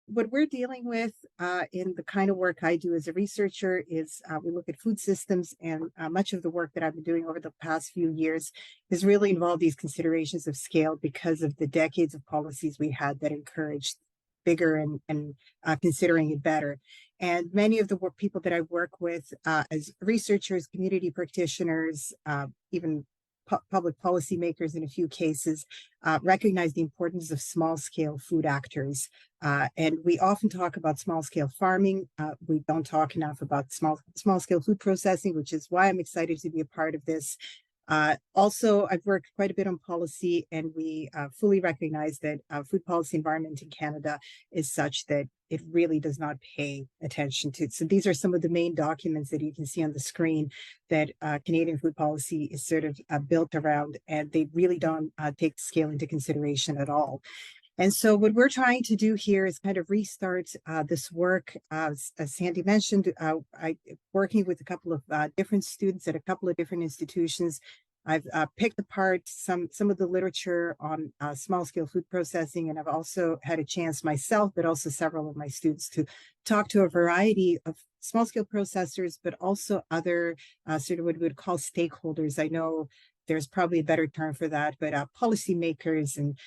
what we're dealing with in the kind of work I do as a researcher is we look at food systems, and much of the work that I've been doing over the past few years has really involved these considerations of scale because of the decades of policies we had that encouraged bigger and considering it better. And many of the people that I work with as researchers, community practitioners, even public policymakers in a few cases recognize the importance of small-scale food actors. And we often talk about small-scale farming. We don't talk enough about small-scale food processing, which is why I'm excited to be a part of this. Also, I've worked quite a bit on policy, and we fully recognize that food policy environment in Canada is such that it really does not pay attention to. So these are some of the main documents that you can see on the screen that Canadian food policy is sort of built around, and they really don't take scale into consideration at all. And so what we're trying to do here is kind of restart this work. As Sandy mentioned, I'm working with a couple of different students at a couple of different institutions. I've picked apart some of the literature on small-scale food processing, and I've also had a chance myself, but also several of my students, to talk to a variety of small-scale processors, but also other sort of what we would call stakeholders. I know there's probably a better term for that, but policymakers and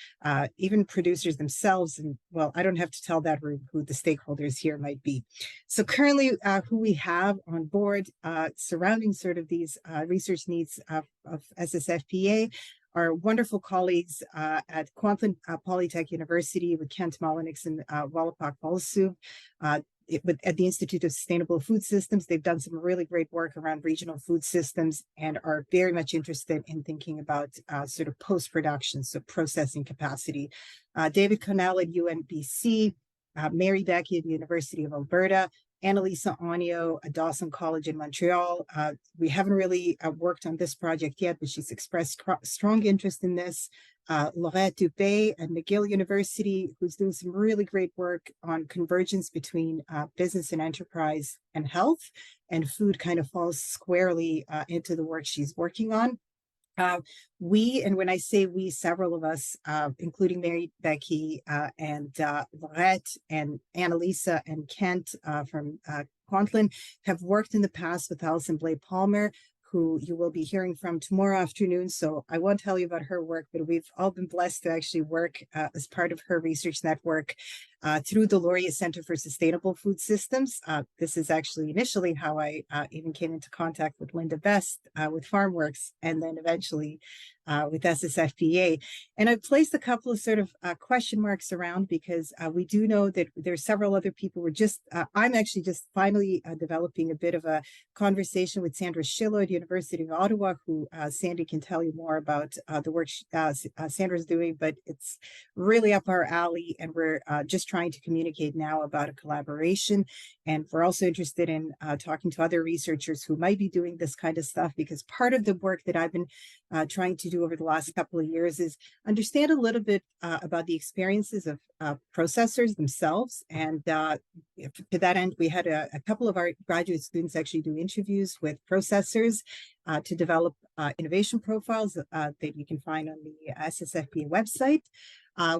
even producers themselves. And well, I don't have to tell that room who the stakeholders here might be. So currently who we have on board surrounding sort of these research needs of SSFPA are wonderful colleagues at Carleton University with Kent Molinix and Wallapak Balsu. At the Institute of Sustainable Food Systems, they've done some really great work around regional food systems and are very much interested in thinking about sort of post-production, so processing capacity. David Connell at UNBC, Mary Becky at the University of Alberta, Annalisa Onio at Dawson College in Montreal. We haven't really worked on this project yet, but she's expressed strong interest in this. Laurette Dubé at McGill University, who's doing some really great work on convergence between business and enterprise and health, and food kind of falls squarely into the work she's working on. And when I say we, several of us, including Mary Becky and Laurette and Annalisa and Kent from Conklin, have worked in the past with Alison Blake Palmer, who you will be hearing from tomorrow afternoon. So I won't tell you about her work, but we've all been blessed to actually work as part of her research network through the Laurier Center for Sustainable Food Systems. This is actually initially how I even came into contact with Linda Best with FarmWorks, and then eventually with SSFPA. And I've placed a couple of sort of question marks around because we do know that there's several other people. I'm actually just finally developing a bit of a conversation with Sandra Schillo at University of Ottawa, who Sandy can tell you more about the work Sandra's doing, but it's really up our alley, and we're just trying to communicate now about a collaboration. And we're also interested in talking to other researchers who might be doing this kind of stuff, because part of the work that I've been trying to do over the last couple of years is understand a little bit about the experiences of processors themselves. And to that end, we had a couple of our graduate students actually do interviews with processors to develop innovation profiles that you can find on the SSFPA website.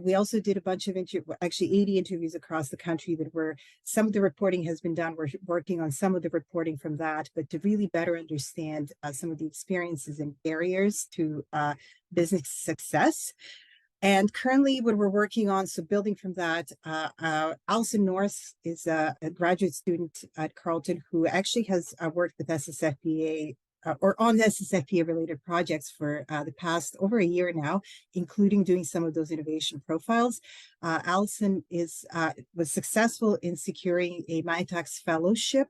We also did a bunch of actually 80 interviews across the country that were, some of the reporting has been done. We're working on some of the reporting from that, but to really better understand some of the experiences and barriers to business success. And currently what we're working on, so building from that, Alison North is a graduate student at Carleton who actually has worked with SSFPA or on SSFPA related projects for the past over a year now, including doing some of those innovation profiles. Alison was successful in securing a MyTax fellowship,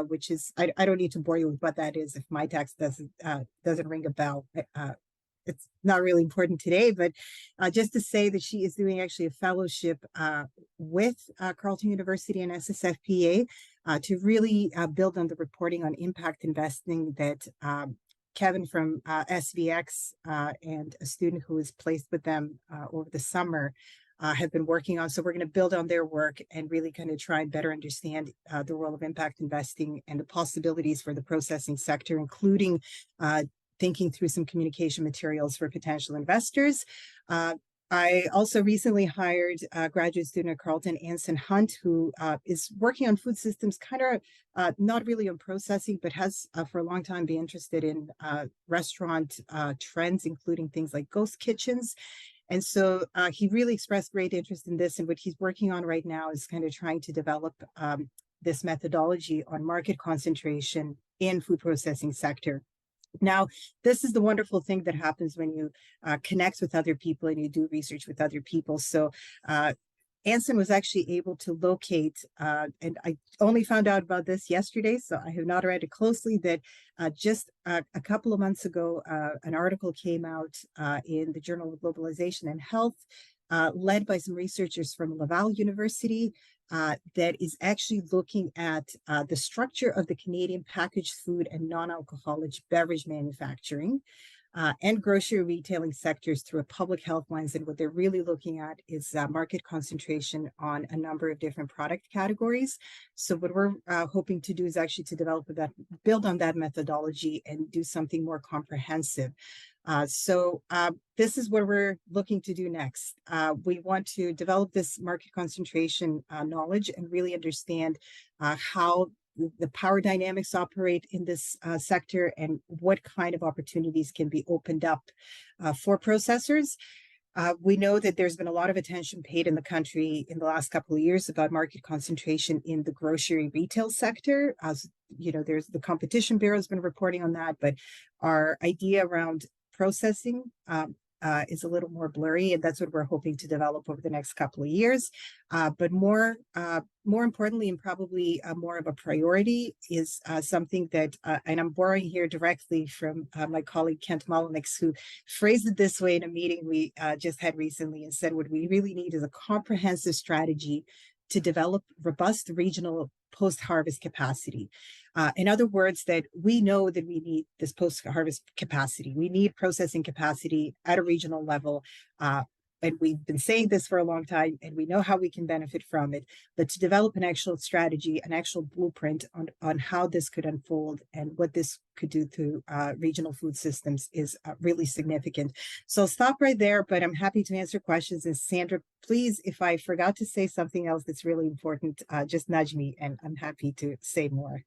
which is, I don't need to bore you with what that is if MyTax doesn't ring a bell. It's not really important today, but just to say that she is doing actually a fellowship with Carleton University and SSFPA to really build on the reporting on impact investing that Kevin from SVX and a student who was placed with them over the summer have been working on. So we're going to build on their work and really kind of try and better understand the role of impact investing and the possibilities for the processing sector, including thinking through some communication materials for potential investors. I also recently hired a graduate student at Carleton, Anson Hunt, who is working on food systems, kind of not really on processing, but has for a long time been interested in restaurant trends, including things like ghost kitchens. And so he really expressed great interest in this. And what he's working on right now is kind of trying to develop this methodology on market concentration in food processing sector. Now, this is the wonderful thing that happens when you connect with other people and you do research with other people. So Anson was actually able to locate, and I only found out about this yesterday, so I have not read it closely, that just a couple of months ago, an article came out in the Journal of Globalization and Health, led by some researchers from Laval University, that is actually looking at the structure of the Canadian packaged food and non-alcoholic beverage manufacturing and grocery retailing sectors through a public health lens. And what they're really looking at is market concentration on a number of different product categories. So what we're hoping to do is actually to develop that, build on that methodology and do something more comprehensive. So this is what we're looking to do next. We want to develop this market concentration knowledge and really understand how the power dynamics operate in this sector and what kind of opportunities can be opened up for processors. We know that there's been a lot of attention paid in the country in the last couple of years about market concentration in the grocery retail sector. As you know, there's the Competition Bureau has been reporting on that, but our idea around processing is a little more blurry, and that's what we're hoping to develop over the next couple of years. But more importantly, and probably more of a priority, is something that, and I'm borrowing here directly from my colleague Kent Mullenix, who phrased it this way in a meeting we just had recently, and said what we really need is a comprehensive strategy to develop robust regional post-harvest capacity. In other words, that we know that we need this post-harvest capacity. We need processing capacity at a regional level. And we've been saying this for a long time, and we know how we can benefit from it. But to develop an actual strategy, an actual blueprint on how this could unfold and what this could do to regional food systems is really significant. So I'll stop right there, but I'm happy to answer questions. And Sandra, please, if I forgot to say something else that's really important, just nudge me, and I'm happy to say more.